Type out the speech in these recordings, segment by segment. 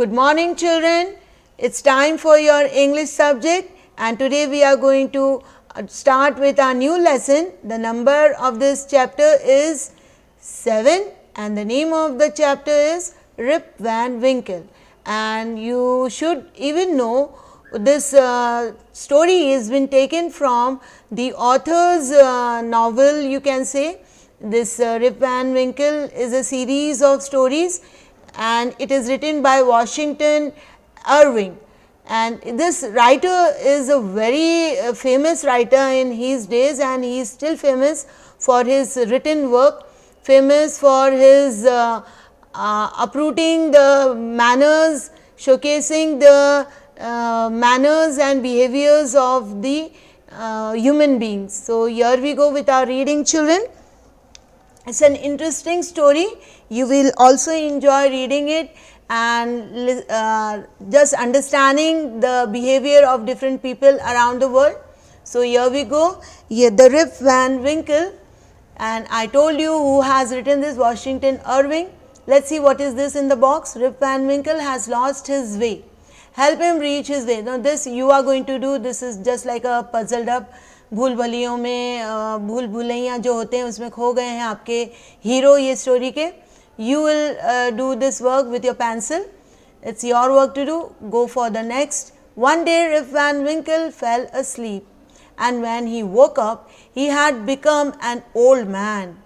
Good morning children, it's time for your English subject and today we are going to start with our new lesson. The number of this chapter is 7 and the name of the chapter is Rip Van Winkle, and you should even know this story has been taken from the author's novel, you can say. This Rip Van Winkle is a series of stories and it is written by Washington Irving, and this writer is a very famous writer in his days and he is still famous for his written work, famous for his uprooting the manners, showcasing the manners and behaviors of the human beings. So, here we go with our reading children. It is an interesting story, you will also enjoy reading it and just understanding the behavior of different people around the world. So, here we go, here the Rip Van Winkle, and I told you who has written this, Washington Irving. Let us see what is this in the box. Rip Van Winkle has lost his way, help him reach his way. Now, this you are going to do, this is just like a puzzled up, भूल भलियों में भूल भुलैया जो होते हैं उसमें खो गए हैं आपके हीरो ये स्टोरी के. You will do this work with your pencil. It's your work to do. Go for the next. One day Rip Van Winkle fell asleep, and when he woke up, he had become an old man.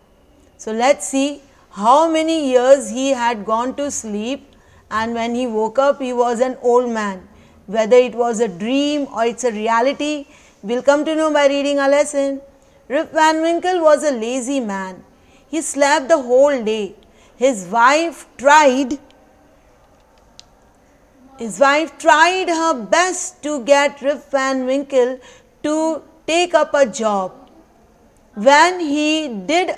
So, let's see how many years he had gone to sleep, and when he woke up, he was an old man. Whether it was a dream or it's a reality, we'll come to know by reading our lesson. Rip Van Winkle was a lazy man. He slept the whole day. His wife tried her best to get Rip Van Winkle to take up a job. When he did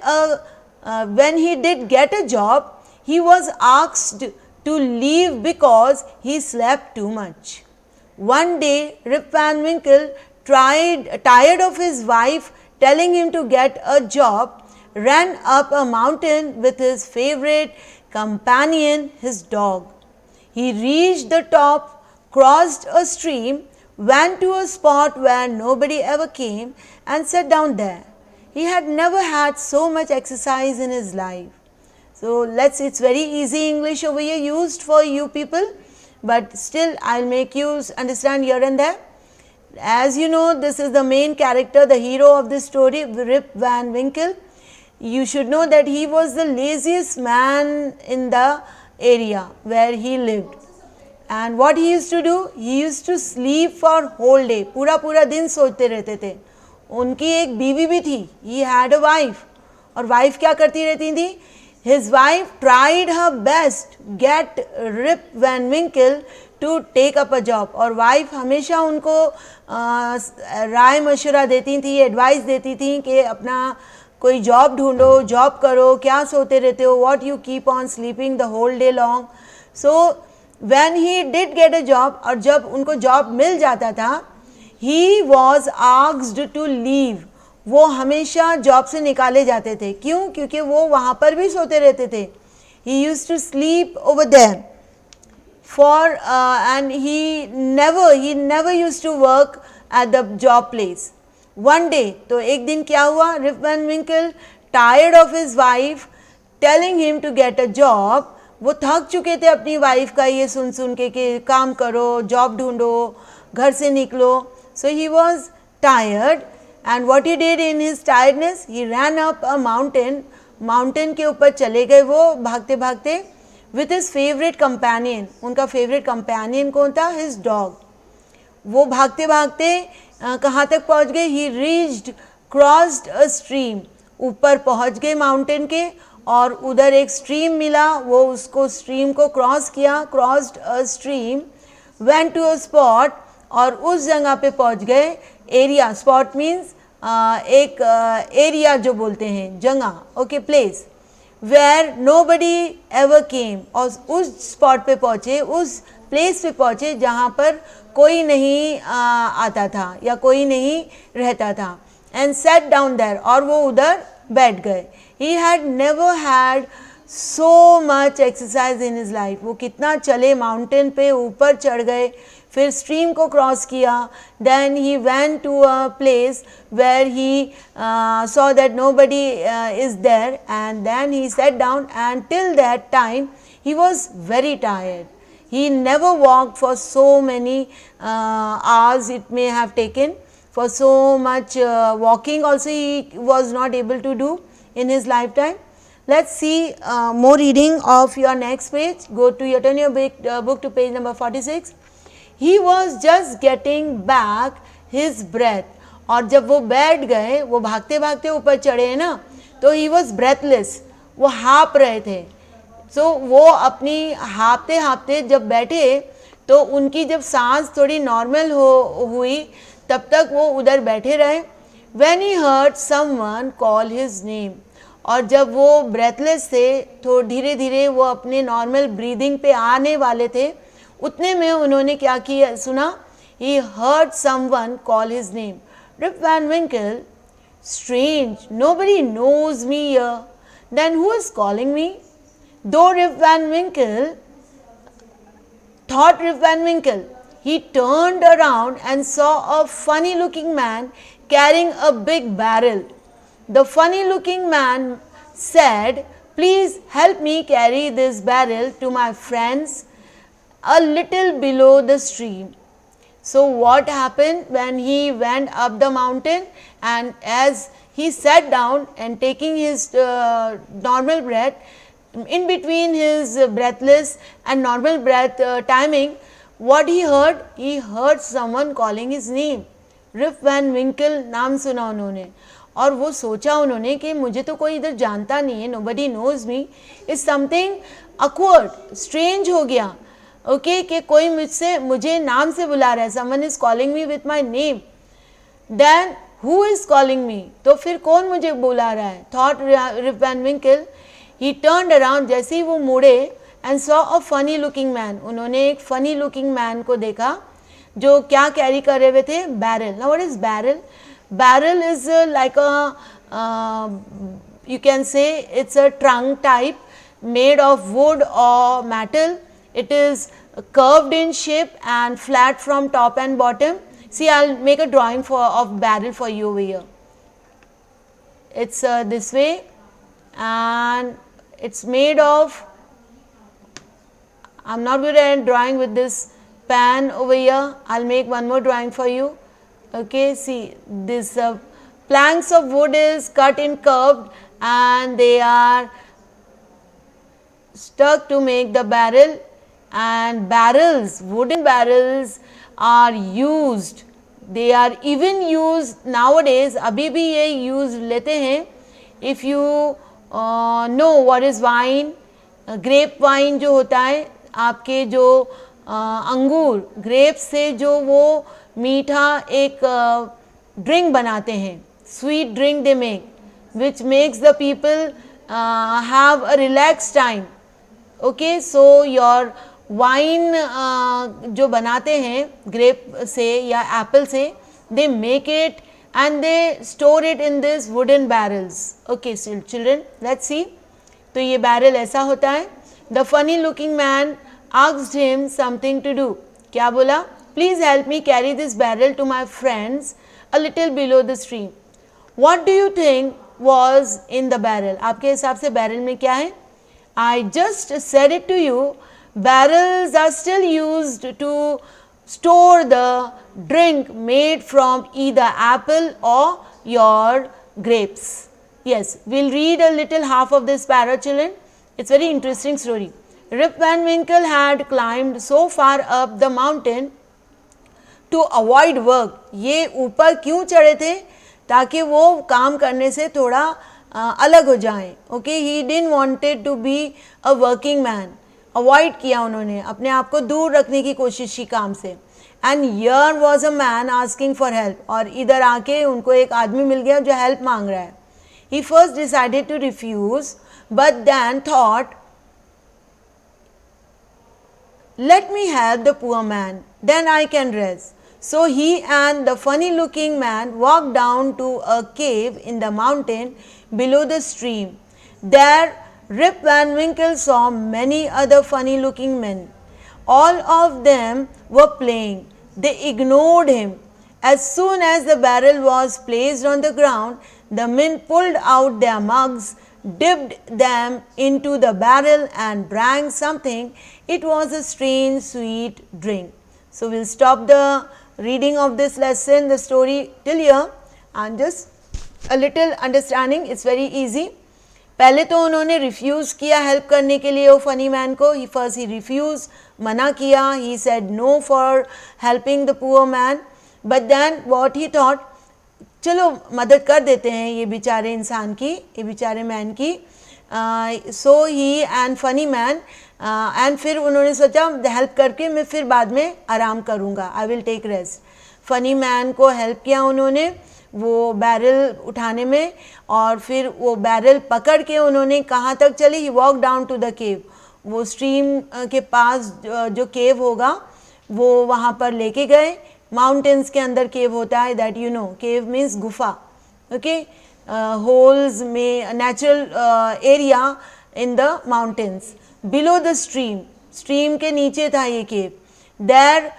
get a job, he was asked to leave because he slept too much. One day, Rip Van Winkle tired of his wife telling him to get a job, ran up a mountain with his favorite companion, his dog. He reached the top, crossed a stream, went to a spot where nobody ever came and sat down there. He had never had so much exercise in his life. So, it's very easy English over here used for you people, but still I will make you understand here and there. As you know, this is the main character, the hero of this story, Rip Van Winkle. You should know that he was the laziest man in the area where he lived. And what he used to do, he used to sleep for whole day. पूरा पूरा दिन सोते रहते थे. उनकी एक बीवी भी थी. He had a wife. और wife क्या करती रहती थी? His wife tried her best get Rip Van Winkle to take up a job, और वाइफ हमेशा उनको राय मशवरा देती थी, एडवाइस देती थी कि अपना कोई जॉब ढूंढो, जॉब करो, क्या सोते रहते हो, what you keep on sleeping the whole day long. So when he did get a job, और जब उनको जॉब मिल जाता था, he was asked to leave. वो हमेशा जॉब से निकाले जाते थे. क्यों? क्योंकि वो वहाँ पर भी सोते रहते थे. He used to sleep over there and he never used to work at the job place. One day, तो एक दिन क्या हुआ, Rip Van Winkle tired of his wife telling him to get a job. वो थक चुके थे अपनी वाइफ का ये सुन के कि काम करो, जॉब ढूंढो, घर से निकलो. So he was tired, and what he did in his tiredness, he ran up a mountain. Mountain के ऊपर चले गए वो भागते भागते with his favorite companion. उनका favorite companion कौन था? His dog. वो भागते भागते कहाँ तक पहुँच गए? He crossed a stream. ऊपर पहुँच गए mountain के, और उधर एक stream मिला, वो उसको stream को cross किया, crossed a stream, went to a spot, और उस जगह पे पहुँच गए. area, spot means एक area जो बोलते हैं, जगह, okay, place, where nobody ever came. और उस स्पॉट पे पहुँचे, उस प्लेस पे पहुँचे जहाँ पर कोई नहीं आता था या कोई नहीं रहता था. and sat down there, और वो उधर बैठ गए. He had never had so much exercise in his life. वो कितना चले, माउंटेन पे ऊपर चढ़ गए, फिर स्ट्रीम को क्रॉस किया, then he went to a place where he saw that nobody is there, and then he sat down, and till that time he was very tired. He never walked for so many hours it may have taken. For so much walking also he was not able to do in his lifetime. Let's see more reading of your next page. Go to your, turn your book to page number 46. He was just getting back his breath. और जब वो बैठ गए, वो भागते भागते ऊपर चढ़े हैं ना, तो he was breathless, वो हाँप रहे थे. So वो अपनी हाँपते हाँपते जब बैठे, तो उनकी जब सांस थोड़ी नॉर्मल हुई, तब तक वो उधर बैठे रहे. When he heard someone call his name, और जब वो ब्रेथलेस थे, तो धीरे धीरे वो अपने नॉर्मल ब्रीदिंग पे आने वाले थे, उतने में उन्होंने क्या किया, सुना, he heard someone call his name. Rip Van Winkle, strange, nobody knows me here. Then who is calling me? Though Rip Van Winkle thought Rip Van Winkle, he turned around and saw a funny looking man carrying a big barrel. The funny looking man said, please help me carry this barrel to my friends a little below the stream. So what happened when he went up the mountain, and as he sat down and taking his normal breath, in between his breathless and normal breath timing, what he heard someone calling his name. Rip Van Winkle नाम सुना उन्होंने, और वो सोचा उन्होंने कि मुझे तो कोई इधर जानता नहीं है, nobody knows me, is something awkward, strange हो गया. ओके कि कोई मुझे नाम से बुला रहा है, someone is calling me with my name. Then who is calling me? तो फिर कौन मुझे बुला रहा है? Thought Rip Van Winkle. He turned around, जैसे ही वो मुड़े, and saw a funny looking man. उन्होंने एक funny looking man को देखा, जो क्या कैरी कर रहे थे? Barrel. Now what is barrel? Barrel is like a you can say it's a trunk type made of wood or metal. It is curved in shape and flat from top and bottom. See, I'll make a drawing of barrel for you over here. It's this way, and it's made of, I'm not good at drawing with this pan over here. I'll make one more drawing for you. Okay, see, this planks of wood is cut in curved, and they are stuck to make the barrel. And barrels, wooden barrels are used, they are even used nowadays, अभी भी ये use लेते हैं. If you know what is wine, grape wine जो होता है, आपके जो अंगूर, ग्रेप से जो वो मीठा एक ड्रिंक बनाते हैं, sweet drink they make, which makes the people have a relaxed time. Okay, so your wine जो बनाते हैं ग्रेप से या एप्पल से, they make it and they store it in this wooden barrels. Okay children, let's see. तो ये barrel ऐसा होता है. The funny looking man asked him something to do. क्या बोला? Please help me carry this barrel to my friends a little below the stream. What do you think was in the barrel? आपके हिसाब से barrel में क्या है? I just said it to you. Barrels are still used to store the drink made from either apple or your grapes. Yes, we'll read a little half of this para, children. It's very interesting story. Rip Van Winkle had climbed so far up the mountain to avoid work. ये ऊपर क्यों चढ़े थे? ताकि वो काम करने से थोड़ा अलग हो जाएं. Okay, he didn't wanted to be a working man. Avoid किया उन्होंने, अपने आप को दूर रखने की कोशिश की काम से. And here was a man asking for help, और इधर आके उनको एक आदमी मिल गया जो हेल्प मांग रहा है. He first decided to refuse, but then thought, let me help the poor man, then I can rest. So he and the funny looking man walked down to a cave in the mountain below the stream. There Rip Van Winkle saw many other funny looking men. All of them were playing. They ignored him. As soon as the barrel was placed on the ground, the men pulled out their mugs, dipped them into the barrel and drank something. It was a strange sweet drink. So, we will stop the reading of this lesson, the story till here, and just a little understanding. It's very easy. पहले तो उन्होंने refuse किया help करने के लिए वो funny man को. ही first ही refuse, मना किया. He said no for helping the poor man. But then what he thought, चलो मदद कर देते हैं ये बेचारे इंसान की, ये बेचारे मैन की. सो ही एंड फनी मैन एंड फिर उन्होंने सोचा हेल्प करके मैं फिर बाद में आराम करूँगा, I will take rest. Funny man को हेल्प किया उन्होंने वो बैरल उठाने में, और फिर वो बैरल पकड़ के उन्होंने कहाँ तक चले. He walk down to the cave. वो स्ट्रीम के पास जो केव होगा वो वहाँ पर लेके गए. माउंटेन्स के अंदर केव होता है, that you know. Cave means गुफा. ओके, होल्स में natural area in the mountains below the stream. Stream के नीचे था ये cave. There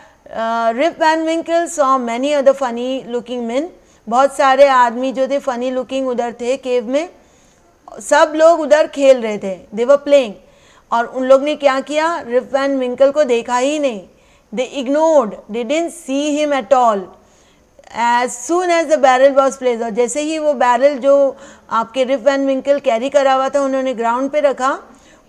Rip Van Winkle saw many other funny looking men. बहुत सारे आदमी जो थे फनी लुकिंग उधर थे केव में. सब लोग उधर खेल रहे थे, दे वर प्लेइंग. और उन लोग ने क्या किया, रिप वैन विंकल को देखा ही नहीं. They ignored, they didn't see him at all. As soon as the barrel was placed, और जैसे ही वो बैरल जो आपके रिप वैन विंकल कैरी करा हुआ था उन्होंने ग्राउंड पे रखा,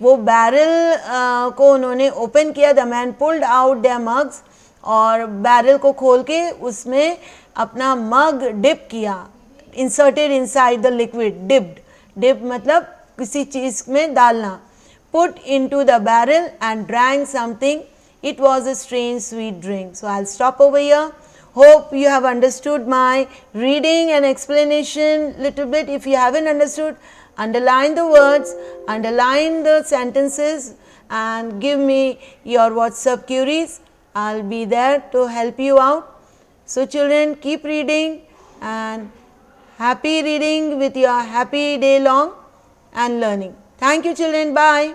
वो बैरल को उन्होंने ओपन किया. The man pulled out their mugs, और बैरल को खोल के उसमें अपना मग डिप किया. Inserted inside the liquid. Dipped, dip मतलब किसी चीज़ में डालना. Put into the barrel and drank something. It was a strange sweet drink. So, I'll stop over here. Hope you have understood my reading and explanation little bit. If you haven't understood, underline the words, underline the sentences and give me your WhatsApp queries. I'll be there to help you out. So, children, keep reading and happy reading with your happy day long and learning. Thank you, children. Bye.